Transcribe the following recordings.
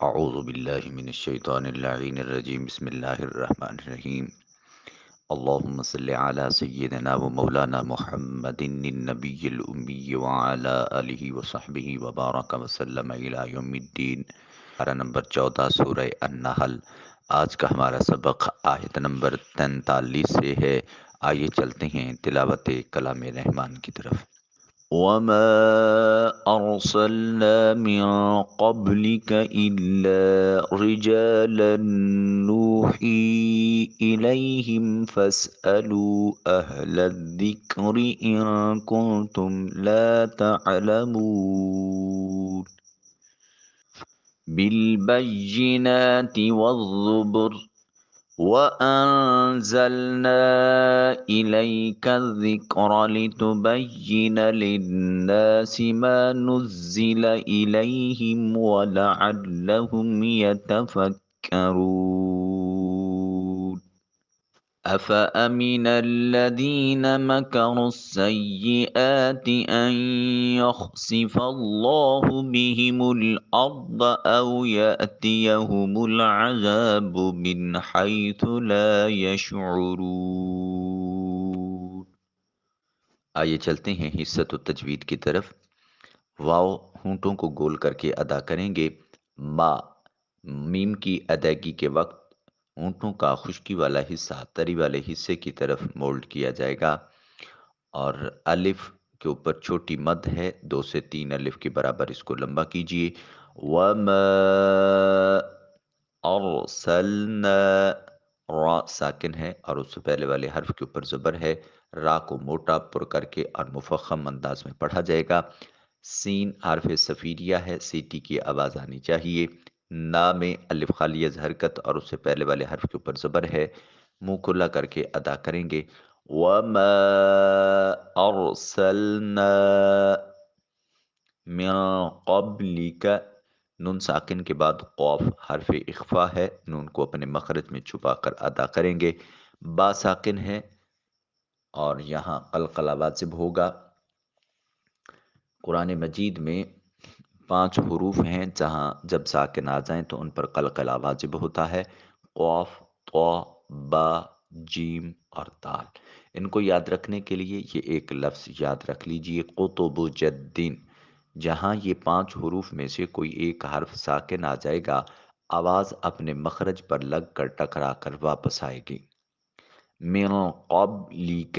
اعوذ باللہ من الشیطان اللعین الرجیم بسم اللہ الرحمن الرحیم اللہم صلی علی سیدنا و مولانا محمد النبی الامی وعلی آلہ وصحبہ وبارک وسلم الی یوم الدین۔ پارہ نمبر 14 سورہ النحل۔ آج کا ہمارا سبق آیت نمبر 43 سے ہے۔ آئیے چلتے ہیں تلاوت کلام رحمان کی طرف۔ وَمَا أَرْسَلْنَا مِن قَبْلِكَ إِلَّا رِجَالًا نُوحِي إِلَيْهِمْ فَاسْأَلُوا أَهْلَ الذِّكْرِ إِن كُنتُمْ لَا تَعْلَمُونَ بِالْبَيِّنَاتِ وَالزُّبُرِ وَأَنزَلْنَا إِلَيْكَ الذِّكْرَ لِتُبَيِّنَ لِلنَّاسِ مَا نُزِّلَ إِلَيْهِمْ وَلَعَلَّهُمْ يَتَفَكَّرُونَ أَفَأَمِنَ الَّذِينَ مَكَرُوا السَّيِّئَاتِ أَن يَخْسِفَ اللَّهُ بِهِمُ الْأَرْضَ أَوْ يَأْتِيَهُمُ الْعَذَابُ مِنْ حَيْثُ لَا يَشْعُرُونَ۔ آئیے چلتے ہیں حصۃ التجوید کی طرف۔ واو ہونٹوں کو گول کر کے ادا کریں گے۔ ما میم کی ادائیگی کے وقت ہونٹوں کا خشکی والا حصہ تری والے حصے کی طرف مولڈ کیا جائے گا، اور الف کے اوپر چھوٹی مد ہے، 2 سے 3 الف کے برابر اس کو لمبا کیجئے۔ وَمَا أَرْسَلْنَا، را ساکن ہے اور اس سے پہلے والے حرف کے اوپر زبر ہے۔ را کو موٹا پر کر کے اور مفخم انداز میں پڑھا جائے گا۔ سین حرف صفیریہ ہے، سیٹی کی آواز آنی چاہیے۔ نا میں الف خالی از حرکت اور اس سے پہلے والے حرف کے اوپر زبر ہے، منہ کھلا کر کے ادا کریں گے۔ وَمَا أَرْسَلْنَا مِن قَبْلِكَ، نون ساکن کے بعد قوف حرف اخفا ہے، نون کو اپنے مخرج میں چھپا کر ادا کریں گے۔ با ساکن ہے اور یہاں قلقلہ واجب ہوگا۔ قرآن مجید میں 5 حروف ہیں جہاں جب ساکن آ جائیں تو ان پر قلقلہ واجب ہوتا ہے، قاف، طا، با، جیم اور دال۔ ان کو یاد رکھنے کے لیے یہ ایک لفظ یاد رکھ لیجئے، قطب جدین۔ جہاں یہ 5 حروف میں سے کوئی ایک حرف ساکن آ جائے گا، آواز اپنے مخرج پر لگ کر ٹکرا کر واپس آئے گی۔ من قبلک،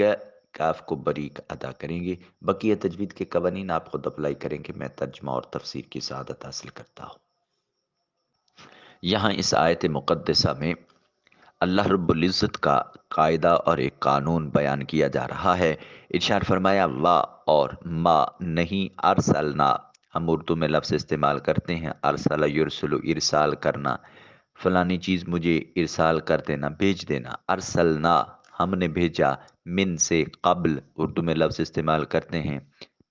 کاف کو بریک ادا کریں گے۔ بقیہ تجوید کے قوانین آپ خود اپلائی کریں گے، میں ترجمہ اور تفسیر کی سعادت حاصل کرتا ہوں۔ یہاں اس آیت مقدسہ میں اللہ رب العزت کا قاعدہ اور ایک قانون بیان کیا جا رہا ہے۔ ارشاد فرمایا وا اور ما نہیں، ارسلنا ہم اردو میں لفظ استعمال کرتے ہیں، ارسل یرسل ارسال کرنا، فلانی چیز مجھے ارسال کر دینا، بھیج دینا۔ ارسلنا ہم نے بھیجا، من سے قبل اردو میں لفظ استعمال کرتے ہیں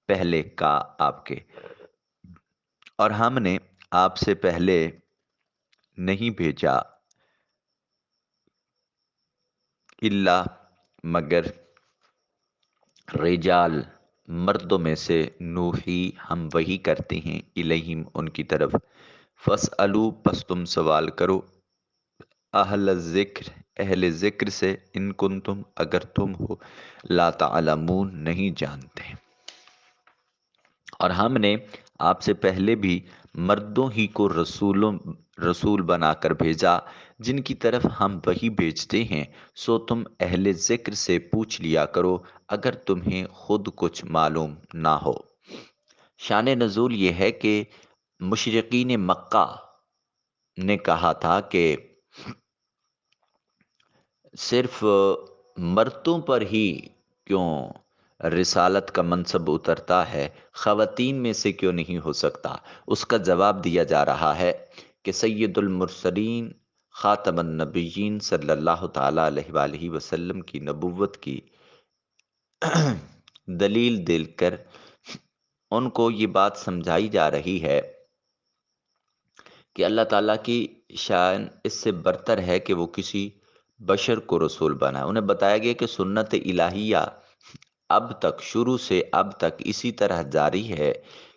پہلے کا آپ کے، اور ہم نے آپ سے پہلے نہیں بھیجا الا مگر رجال مردوں میں سے، نوحی ہم وحی کرتے ہیں، الیہم ان کی طرف، فاسألو پس تم سوال کرو، اہل ذکر اہل ذکر سے، ان کنتم اگر تم ہو، لا تعلمون نہیں جانتے۔ اور ہم نے آپ سے پہلے بھی مردوں ہی کو رسول بنا کر بھیجا جن کی طرف ہم وحی بھیجتے ہیں، سو تم اہل ذکر سے پوچھ لیا کرو اگر تمہیں خود کچھ معلوم نہ ہو۔ شان نزول یہ ہے کہ مشرقین مکہ نے کہا تھا کہ صرف مردوں پر ہی کیوں رسالت کا منصب اترتا ہے، خواتین میں سے کیوں نہیں ہو سکتا؟ اس کا جواب دیا جا رہا ہے کہ سید المرسلین خاتم النبیین صلی اللہ تعالیٰ علیہ وآلہ وسلم کی نبوت کی دلیل دل کر ان کو یہ بات سمجھائی جا رہی ہے کہ اللہ تعالیٰ کی شان اس سے برتر ہے کہ وہ کسی بشر کو رسول بنائے۔ انہیں بتایا گیا کہ سنت الہیہ اب تک، شروع سے اب تک اسی طرح جاری ہے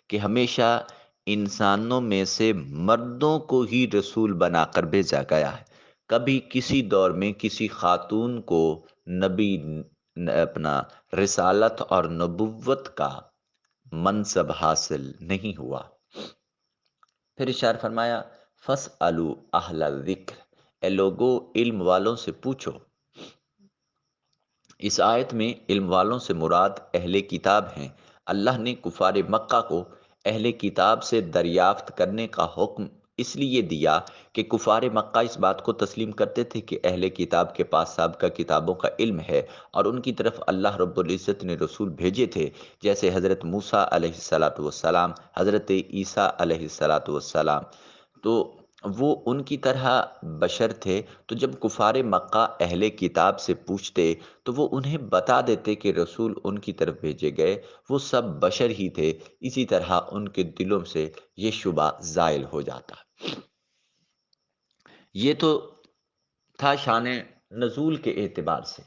کہ ہمیشہ انسانوں میں سے مردوں کو ہی رسول بنا کر بھیجا گیا ہے۔ کبھی کسی دور میں کسی خاتون کو نبی اپنا رسالت اور نبوت کا منصب حاصل نہیں ہوا۔ پھر ارشاد فرمایا فَاسْأَلُوا أَهْلَ الذِّكْرِ، اے لوگو علم والوں سے پوچھو۔ اس آیت میں علم والوں سے مراد اہل کتاب ہیں۔ اللہ نے کفار مکہ کو اہل کتاب سے دریافت کرنے کا حکم اس لیے دیا کہ کفار مکہ اس بات کو تسلیم کرتے تھے کہ اہل کتاب کے پاس سابقہ کتابوں کا علم ہے اور ان کی طرف اللہ رب العزت نے رسول بھیجے تھے، جیسے حضرت موسیٰ علیہ الصلاۃ والسلام، حضرت عیسیٰ علیہ الصلاۃ والسلام، تو وہ ان کی طرح بشر تھے۔ تو جب کفار مکہ اہل کتاب سے پوچھتے تو وہ انہیں بتا دیتے کہ رسول ان کی طرف بھیجے گئے وہ سب بشر ہی تھے، اسی طرح ان کے دلوں سے یہ شبہ زائل ہو جاتا۔ یہ تو تھا شان نزول کے اعتبار سے۔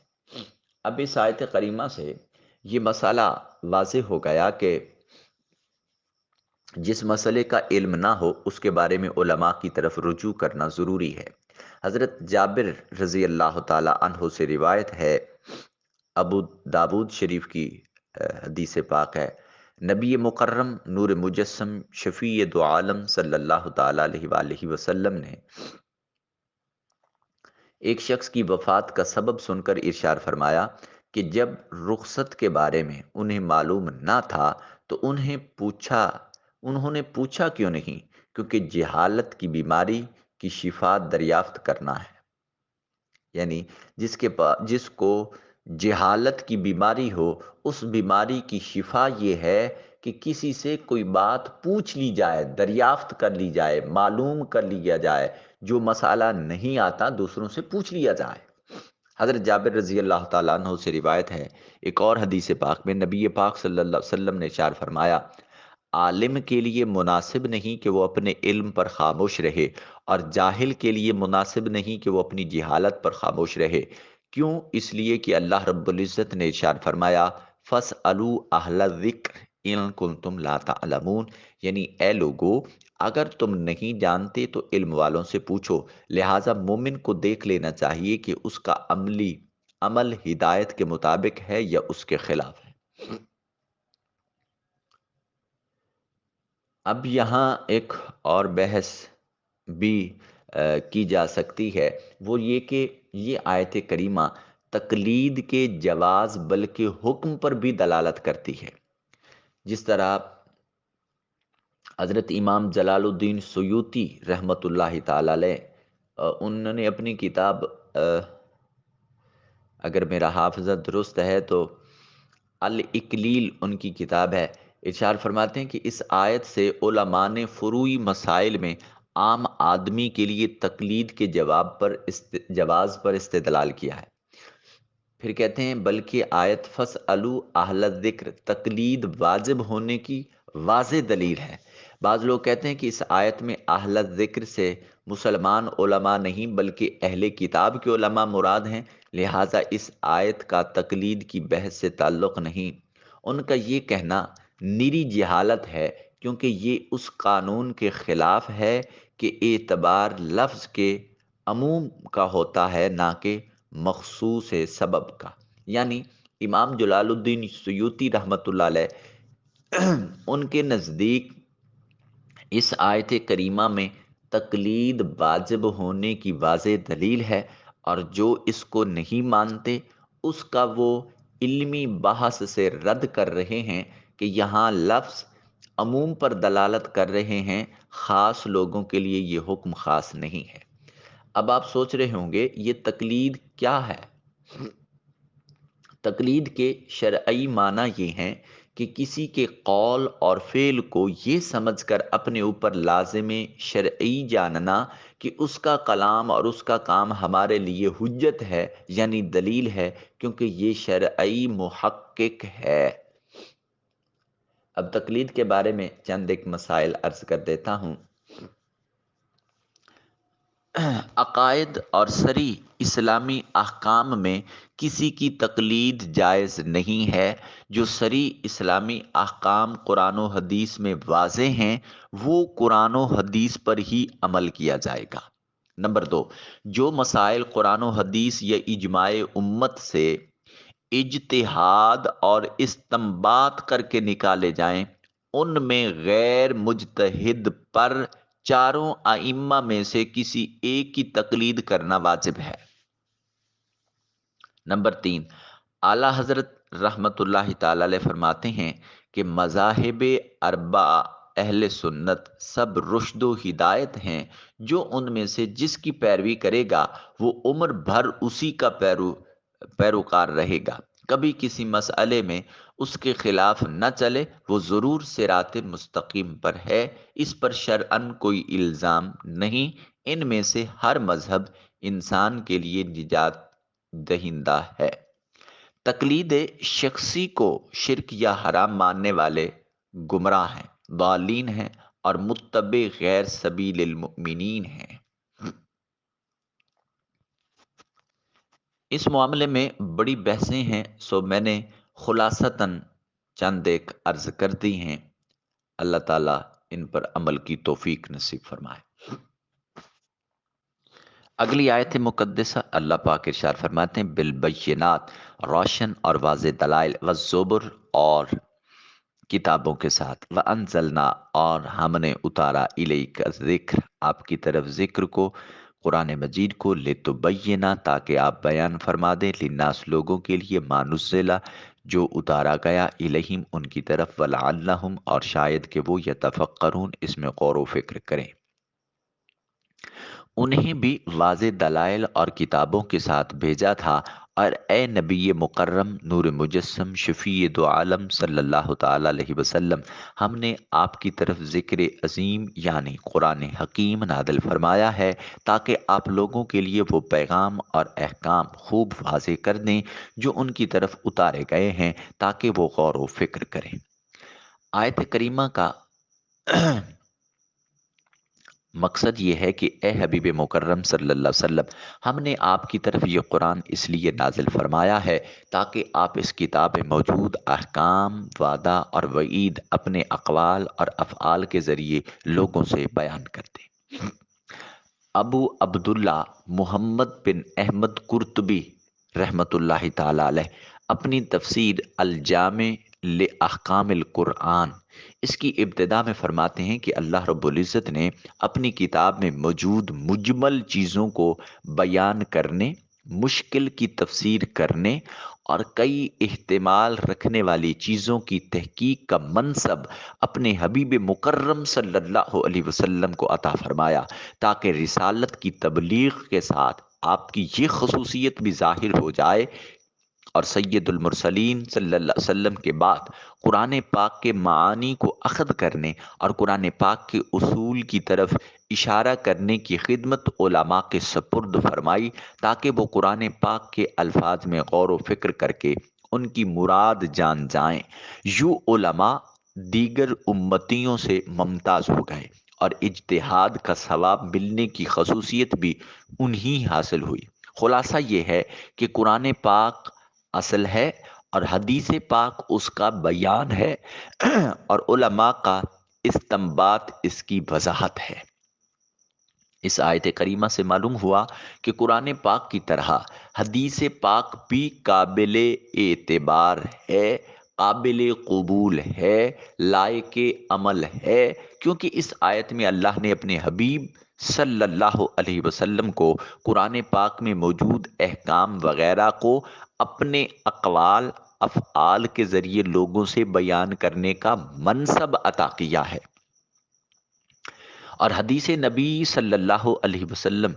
اب اس آیت کریمہ سے یہ مسئلہ واضح ہو گیا کہ جس مسئلے کا علم نہ ہو اس کے بارے میں علماء کی طرف رجوع کرنا ضروری ہے۔ حضرت جابر رضی اللہ تعالی عنہ سے روایت ہے، ابو داود شریف کی حدیث پاک ہے، نبی مکرم نور مجسم شفیع دو عالم صلی اللہ تعالی علیہ وآلہ وسلم نے ایک شخص کی وفات کا سبب سن کر ارشاد فرمایا کہ جب رخصت کے بارے میں انہیں معلوم نہ تھا تو انہوں نے پوچھا کیوں نہیں، کیونکہ جہالت کی بیماری کی شفا دریافت کرنا ہے۔ یعنی جس کو جہالت کی بیماری ہو، اس بیماری کی شفا یہ ہے کہ کسی سے کوئی بات پوچھ لی جائے، دریافت کر لی جائے، معلوم کر لیا جائے، جو مسئلہ نہیں آتا دوسروں سے پوچھ لیا جائے۔ حضرت جابر رضی اللہ تعالیٰ عنہ سے روایت ہے، ایک اور حدیث پاک میں نبی پاک صلی اللہ علیہ وسلم نے ارشاد فرمایا، عالم کے لیے مناسب نہیں کہ وہ اپنے علم پر خاموش رہے، اور جاہل کے لیے مناسب نہیں کہ وہ اپنی جہالت پر خاموش رہے۔ کیوں؟ اس لیے کہ اللہ رب العزت نے ارشاد فرمایا فَاسْأَلُوا أَهْلَ الذِّكْرِ إِن كُنتُمْ لَا تَعْلَمُونَ، یعنی اے لوگو اگر تم نہیں جانتے تو علم والوں سے پوچھو۔ لہٰذا مومن کو دیکھ لینا چاہیے کہ اس کا عمل ہدایت کے مطابق ہے یا اس کے خلاف ہے۔ اب یہاں ایک اور بحث بھی کی جا سکتی ہے، وہ یہ کہ یہ آیت کریمہ تقلید کے جواز بلکہ حکم پر بھی دلالت کرتی ہے۔ جس طرح حضرت امام جلال الدین سیوطی رحمۃ اللہ تعالی علیہ، انہوں نے اپنی کتاب اگر میرا حافظہ درست ہے تو الاکلیل ان کی کتاب ہے، ارشاد فرماتے ہیں کہ اس آیت سے علماء نے فروعی مسائل میں عام آدمی کے لیے تقلید کے جواز پر استدلال کیا ہے۔ پھر کہتے ہیں بلکہ آیت فَاسْأَلُوا أَهْلَ الذِّكْرِ تقلید واجب ہونے کی واضح دلیل ہے۔ بعض لوگ کہتے ہیں کہ اس آیت میں اہل الذکر سے مسلمان علماء نہیں بلکہ اہل کتاب کے علماء مراد ہیں، لہٰذا اس آیت کا تقلید کی بحث سے تعلق نہیں۔ ان کا یہ کہنا نری جہالت ہے، کیونکہ یہ اس قانون کے خلاف ہے کہ اعتبار لفظ کے عموم کا ہوتا ہے نہ کہ مخصوص سبب کا۔ یعنی امام جلال الدین سیوطی رحمۃ اللہ علیہ ان کے نزدیک اس آیت کریمہ میں تقلید واجب ہونے کی واضح دلیل ہے، اور جو اس کو نہیں مانتے اس کا وہ علمی بحث سے رد کر رہے ہیں کہ یہاں لفظ عموم پر دلالت کر رہے ہیں، خاص لوگوں کے لیے یہ حکم خاص نہیں ہے۔ اب آپ سوچ رہے ہوں گے یہ تقلید کیا ہے؟ تقلید کے شرعی معنی یہ ہیں کہ کسی کے قول اور فعل کو یہ سمجھ کر اپنے اوپر لازم شرعی جاننا کہ اس کا کلام اور اس کا کام ہمارے لیے حجت ہے، یعنی دلیل ہے، کیونکہ یہ شرعی محقق ہے۔ اب تقلید کے بارے میں چند ایک مسائل عرض کر دیتا ہوں۔ عقائد اور سری اسلامی احکام میں کسی کی تقلید جائز نہیں ہے۔ جو سری اسلامی احکام قرآن و حدیث میں واضح ہیں وہ قرآن و حدیث پر ہی عمل کیا جائے گا۔ نمبر دو، جو مسائل قرآن و حدیث یا اجماع امت سے اجتہاد اور استنباط کر کے نکالے جائیں ان میں غیر مجتہد پر چاروں ائمہ میں سے کسی ایک کی تقلید کرنا واجب ہے۔ نمبر تین، اعلیٰ حضرت رحمت اللہ تعالی علیہ فرماتے ہیں کہ مذاہب اربعہ اہل سنت سب رشد و ہدایت ہیں، جو ان میں سے جس کی پیروی کرے گا وہ عمر بھر اسی کا پیروکار رہے گا، کبھی کسی مسئلے میں اس کے خلاف نہ چلے، وہ ضرور صراط مستقیم پر ہے، اس پر شرعاً کوئی الزام نہیں۔ ان میں سے ہر مذہب انسان کے لیے نجات دہندہ ہے۔ تقلید شخصی کو شرک یا حرام ماننے والے گمراہ ہیں، ضالین ہیں اور متبع غیر سبیل المؤمنین ہیں۔ اس معاملے میں بڑی بحثیں ہیں، سو میں نے خلاصتاً چند ایک عرض کر دی ہیں۔ اللہ تعالیٰ ان پر عمل کی توفیق نصیب فرمائے۔ اگلی آیت مقدسہ اللہ پاک ارشاد فرماتے ہیں بالبینات، روشن اور واضح دلائل، والزبر اور کتابوں کے ساتھ، وانزلنا اور ہم نے اتارا الیک ذکر آپ کی طرف ذکر کو، قرآن مجید کو، لتبینا تاکہ آپ بیان فرما دیں، للناس لوگوں کے لیے، ما نزل جو اتارا گیا، الیہم ان کی طرف، ولعلہم اور شاید کہ وہ یتفکرون اس میں غور و فکر کریں۔ انہیں بھی واضح دلائل اور کتابوں کے ساتھ بھیجا تھا، اور اے نبی مکرم نور مجسم شفیع دو عالم صلی اللہ تعالی علیہ وسلم، ہم نے آپ کی طرف ذکر عظیم یعنی قرآن حکیم نازل فرمایا ہے تاکہ آپ لوگوں کے لیے وہ پیغام اور احکام خوب واضح کر دیں جو ان کی طرف اتارے گئے ہیں تاکہ وہ غور و فکر کریں۔ آیت کریمہ کا مقصد یہ ہے کہ اے حبیب مکرم صلی اللہ علیہ وسلم، ہم نے آپ کی طرف یہ قرآن اس لیے نازل فرمایا ہے تاکہ آپ اس کتاب میں موجود احکام، وعدہ اور وعید اپنے اقوال اور افعال کے ذریعے لوگوں سے بیان کر دیں۔ ابو عبداللہ محمد بن احمد قرطبی رحمۃ اللہ تعالی علیہ اپنی تفسیر الجامع لاحکام القرآن اس کی ابتدا میں فرماتے ہیں کہ اللہ رب العزت نے اپنی کتاب میں موجود مجمل چیزوں کو بیان کرنے، مشکل کی تفسیر کرنے اور کئی احتمال رکھنے والی چیزوں کی تحقیق کا منصب اپنے حبیب مکرم صلی اللہ علیہ وسلم کو عطا فرمایا تاکہ رسالت کی تبلیغ کے ساتھ آپ کی یہ خصوصیت بھی ظاہر ہو جائے، اور سید المرسلین صلی اللہ علیہ وسلم کے بعد قرآن پاک کے معانی کو اخذ کرنے اور قرآن پاک کے اصول کی طرف اشارہ کرنے کی خدمت علماء کے سپرد فرمائی تاکہ وہ قرآن پاک کے الفاظ میں غور و فکر کر کے ان کی مراد جان جائیں۔ یوں علماء دیگر امتیوں سے ممتاز ہو گئے اور اجتہاد کا ثواب ملنے کی خصوصیت بھی انہی حاصل ہوئی۔ خلاصہ یہ ہے کہ قرآن پاک اصل ہے اور حدیث پاک اس کا بیان ہے اور علماء کا استنباط اس کی وضاحت ہے۔ اس آیت کریمہ سے معلوم ہوا کہ قرآن پاک کی طرح حدیث پاک بھی قابل اعتبار ہے، قابل قبول ہے، لائق عمل ہے، کیونکہ اس آیت میں اللہ نے اپنے حبیب صلی اللہ علیہ وسلم کو قرآن پاک میں موجود احکام وغیرہ کو اپنے اقوال افعال کے ذریعے لوگوں سے بیان کرنے کا منصب عطا کیا ہے، اور حدیث نبی صلی اللہ علیہ وسلم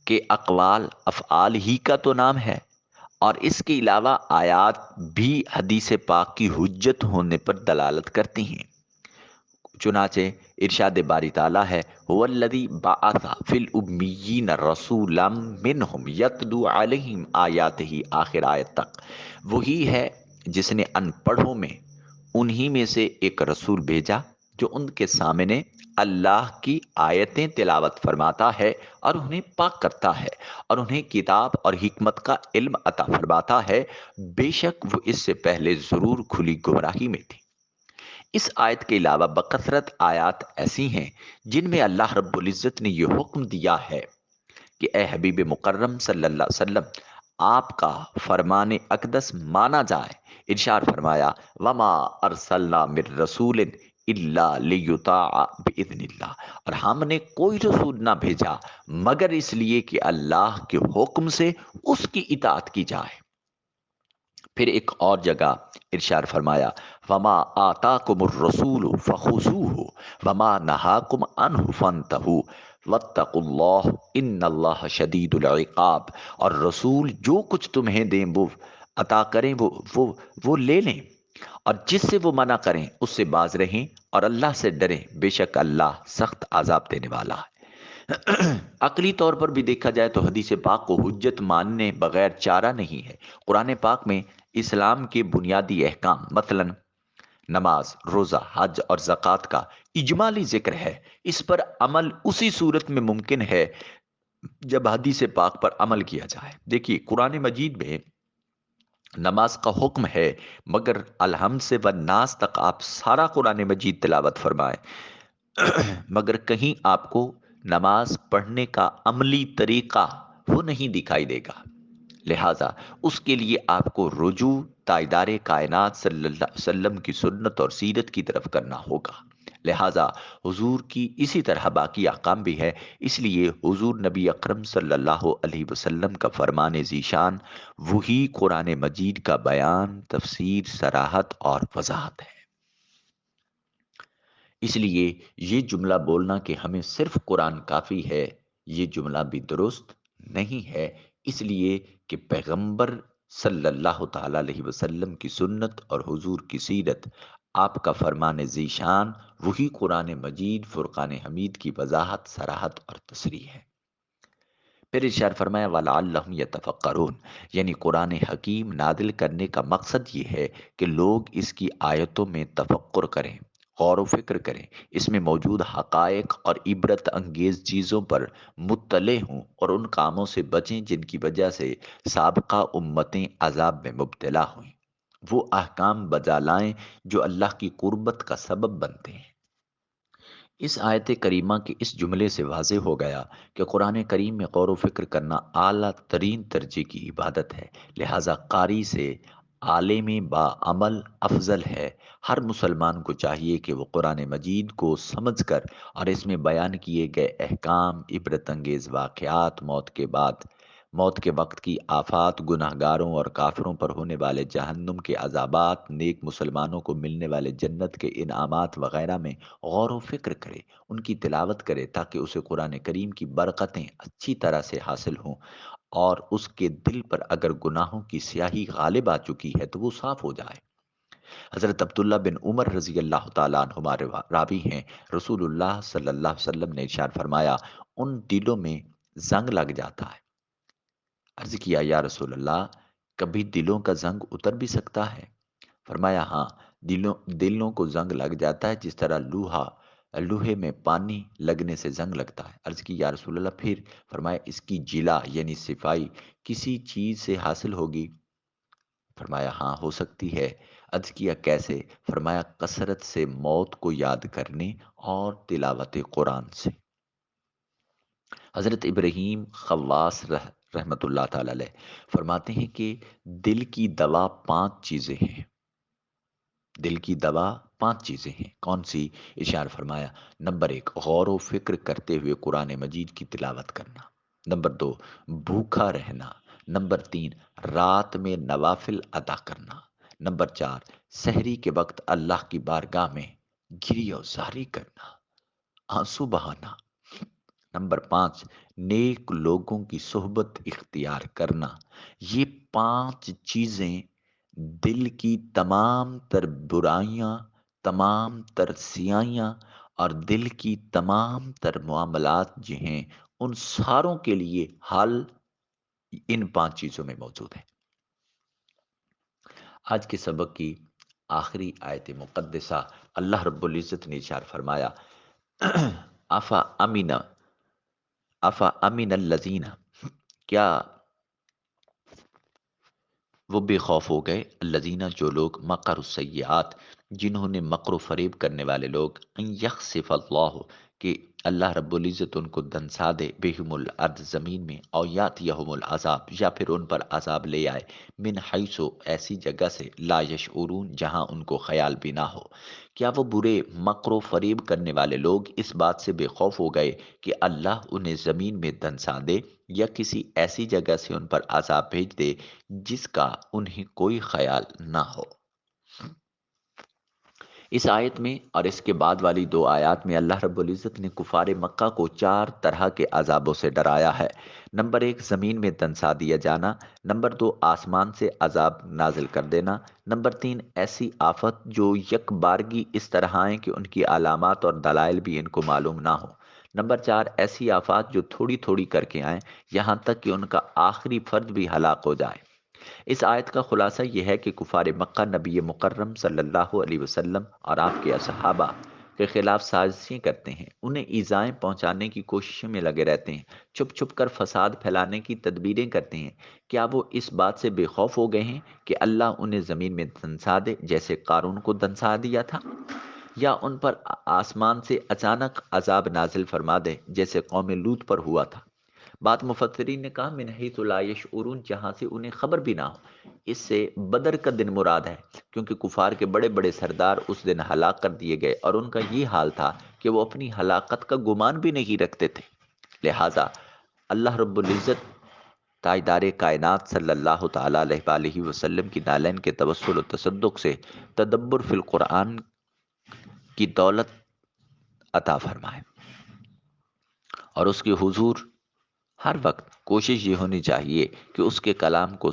کے اقوال افعال ہی کا تو نام ہے، اور اس کے علاوہ آیات بھی حدیث پاک کی حجت ہونے پر دلالت کرتی ہیں۔ چنانچہ ارشاد باری تعالیٰ ہے هو الذی بعث فی الامیین رسولا منہم یتلو علیہم آیاتہ، آخر آیت تک۔ وہی ہے جس نے ان پڑھوں میں انہی میں سے ایک رسول بھیجا جو ان کے سامنے اللہ کی آیتیں تلاوت فرماتا ہے اور انہیں پاک کرتا ہے اور انہیں کتاب اور حکمت کا علم عطا فرماتا ہے، بے شک وہ اس سے پہلے ضرور کھلی گمراہی میں تھی۔ اس آیت کے علاوہ بکثرت آیات ایسی ہیں جن میں اللہ رب العزت نے یہ حکم دیا ہے کہ اے حبیب مکرم صلی اللہ علیہ وسلم، آپ کا فرمان اقدس مانا جائے۔ ارشاد فرمایا وما ارسلنا من رسول الا لیطاع باذن اللہ، اور ہم نے کوئی رسول نہ بھیجا مگر اس لیے کہ اللہ کے حکم سے اس کی اطاعت کی جائے۔ پھر ایک اور جگہ ارشاد فرمایا وما آتاکم الرسول فخذوہ وما نہاکم عنہ فانتہوا واتقوا اللہ ان اللہ شدید العقاب، اور رسول جو کچھ تمہیں دیں وہ عطا کریں، وہ لے لیں، اور جس سے وہ منع کریں اس سے باز رہیں اور اللہ سے ڈریں، بے شک اللہ سخت عذاب دینے والا ہے۔ عقلی طور پر بھی دیکھا جائے تو حدیث پاک کو حجت ماننے بغیر چارہ نہیں ہے۔ قرآن پاک میں اسلام کے بنیادی احکام مثلا نماز، روزہ، حج اور زکوٰۃ کا اجمالی ذکر ہے۔ اس پر عمل اسی صورت میں ممکن ہے جب حدیث پاک پر عمل کیا جائے۔ دیکھیے قرآن مجید میں نماز کا حکم ہے، مگر الحمد سے والناس تک آپ سارا قرآن مجید تلاوت فرمائیں، مگر کہیں آپ کو نماز پڑھنے کا عملی طریقہ وہ نہیں دکھائی دے گا۔ لہٰذا اس کے لیے آپ کو رجوع تاجدار کائنات صلی اللہ علیہ وسلم کی سنت اور سیرت کی طرف کرنا ہوگا۔ لہٰذا حضور کی اسی طرح باقی احکام بھی ہے، اس لیے حضور نبی اکرم صلی اللہ علیہ وسلم کا فرمان ذیشان وہی قرآن مجید کا بیان، تفسیر، صراحت اور وضاحت ہے۔ اس لیے یہ جملہ بولنا کہ ہمیں صرف قرآن کافی ہے، یہ جملہ بھی درست نہیں ہے، اس لیے کہ پیغمبر صلی اللہ تعالی علیہ وسلم کی سنت اور حضور کی سیرت، آپ کا فرمان ذیشان وہی قرآن مجید فرقان حمید کی وضاحت، صراحت اور تصریح ہے۔ پھر ارشاد فرمایا وَلَعَلَّهُمْ يَتَفَكَّرُونَ، یعنی قرآن حکیم نادل کرنے کا مقصد یہ ہے کہ لوگ اس کی آیتوں میں تفکر کریں، غور و فکر کریں، اس میں موجود حقائق اور عبرت انگیز چیزوں پر مطلع ہوں اور ان کاموں سے بچیں جن کی وجہ سے سابقہ امتیں عذاب میں مبتلا ہوئیں، وہ احکام بجا لائیں جو اللہ کی قربت کا سبب بنتے ہیں۔ اس آیت کریمہ کے اس جملے سے واضح ہو گیا کہ قرآن کریم میں غور و فکر کرنا اعلیٰ ترین درجے کی عبادت ہے، لہٰذا قاری سے عالم با عمل افضل ہے۔ ہر مسلمان کو چاہیے کہ وہ قرآن مجید کو سمجھ کر اور اس میں بیان کیے گئے احکام، عبرت انگیز واقعات، موت کے وقت کی آفات، گناہ گاروں اور کافروں پر ہونے والے جہنم کے عذابات، نیک مسلمانوں کو ملنے والے جنت کے انعامات وغیرہ میں غور و فکر کرے، ان کی تلاوت کرے تاکہ اسے قرآن کریم کی برکتیں اچھی طرح سے حاصل ہوں، اور اس کے دل پر اگر گناہوں کی سیاہی غالب آ چکی ہے تو وہ صاف ہو جائے۔ حضرت عبداللہ بن عمر رضی اللہ تعالیٰ عنہما راوی ہیں، رسول اللہ صلی اللہ علیہ وسلم نے ارشاد فرمایا ان دلوں میں زنگ لگ جاتا ہے۔ عرض کیا یا رسول اللہ، کبھی دلوں کا زنگ اتر بھی سکتا ہے؟ فرمایا ہاں، دلوں کو زنگ لگ جاتا ہے جس طرح لوہے میں پانی لگنے سے زنگ لگتا ہے۔ عرض کی یا رسول اللہ، پھر فرمایا اس کی جلا یعنی صفائی کسی چیز سے حاصل ہوگی؟ فرمایا ہاں ہو سکتی ہے۔ عرض کیا کیسے؟ فرمایا کثرت سے موت کو یاد کرنے اور تلاوت قرآن سے۔ حضرت ابراہیم خواص رحمت اللہ تعالی علیہ فرماتے ہیں کہ دل کی دوا 5 چیزیں ہیں۔ دل کی دوا 5 چیزیں ہیں، کون سی؟ اشار فرمایا نمبر 1 غور و فکر کرتے ہوئے قرآن مجید کی تلاوت کرنا، نمبر 2 بھوکا رہنا، نمبر 3 رات میں نوافل ادا کرنا، نمبر 4 سحری کے وقت اللہ کی بارگاہ میں گری و زاری کرنا، آنسو بہانا، نمبر 5 نیک لوگوں کی صحبت اختیار کرنا۔ یہ 5 چیزیں دل کی تمام تر برائیاں، تمام تر سیائیاں اور دل کی تمام تر معاملات جو ہیں ان ساروں کے لیے حل ان 5 چیزوں میں موجود ہے۔ آج کے سبق کی آخری آیت مقدسہ اللہ رب العزت نے ارشاد فرمایا افا امین افا امین الذین، کیا وہ بے خوف ہو گئے، الذین جو لوگ مکر السیئات جنہوں نے مکر و فریب کرنے والے لوگ، ان یخسف اللہ کہ اللہ رب العزت ان کو دنسا دے، بہم الارض زمین میں، او یاتیہم العذاب یا پھر ان پر عذاب لے آئے، من حیث ایسی جگہ سے، لا یشعرون جہاں ان کو خیال بھی نہ ہو۔ کیا وہ برے مکر و فریب کرنے والے لوگ اس بات سے بے خوف ہو گئے کہ اللہ انہیں زمین میں دنسا دے یا کسی ایسی جگہ سے ان پر عذاب بھیج دے جس کا انہیں کوئی خیال نہ ہو؟ اس آیت میں اور اس کے بعد والی دو آیات میں اللہ رب العزت نے کفار مکہ کو چار طرح کے عذابوں سے ڈرایا ہے۔ نمبر ایک، زمین میں دنسا دیا جانا۔ نمبر دو، آسمان سے عذاب نازل کر دینا۔ نمبر تین، ایسی آفت جو یک بارگی اس طرح آئیں کہ ان کی علامات اور دلائل بھی ان کو معلوم نہ ہو۔ نمبر چار، ایسی آفات جو تھوڑی تھوڑی کر کے آئیں یہاں تک کہ ان کا آخری فرد بھی ہلاک ہو جائے۔ اس آیت کا خلاصہ یہ ہے کہ کفار مکہ نبی مکرم صلی اللہ علیہ وسلم اور آپ کے صحابہ کے خلاف سازشیں کرتے ہیں، انہیں ایذائیں پہنچانے کی کوششوں میں لگے رہتے ہیں، چھپ چھپ کر فساد پھیلانے کی تدبیریں کرتے ہیں۔ کیا وہ اس بات سے بے خوف ہو گئے ہیں کہ اللہ انہیں زمین میں دنسا دے جیسے قارون کو دنسا دیا تھا، یا ان پر آسمان سے اچانک عذاب نازل فرما دے جیسے قوم لوط پر ہوا تھا؟ بات مفسرین نے کہا من حیث لا یشعرون، جہاں سے انہیں خبر بھی نہ ہو۔ اس سے بدر کا دن مراد ہے، کیونکہ کفار کے بڑے بڑے سردار اس دن ہلاک کر دیے گئے اور ان کا یہ حال تھا کہ وہ اپنی ہلاکت کا گمان بھی نہیں رکھتے تھے۔ لہٰذا اللہ رب العزت تاجدار کائنات صلی اللہ تعالیٰ علیہ وآلہ وسلم کی نالین کے توسل و تصدق سے تدبر فی القرآن کی دولت عطا فرمائے، اور اس کے حضور ہر وقت کوشش یہ ہونی چاہیے کہ اس کے کلام کو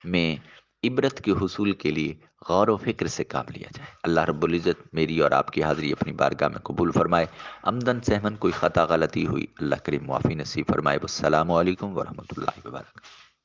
میں عبرت کے حصول کے لیے غور و فکر سے کام لیا جائے۔ اللہ رب العزت میری اور آپ کی حاضری اپنی بارگاہ میں قبول فرمائے۔ عمدن سہمن کوئی خطا غلطی ہوئی اللہ کریم معافی نصیب فرمائے۔ والسلام علیکم ورحمۃ اللہ وبرکاتہ۔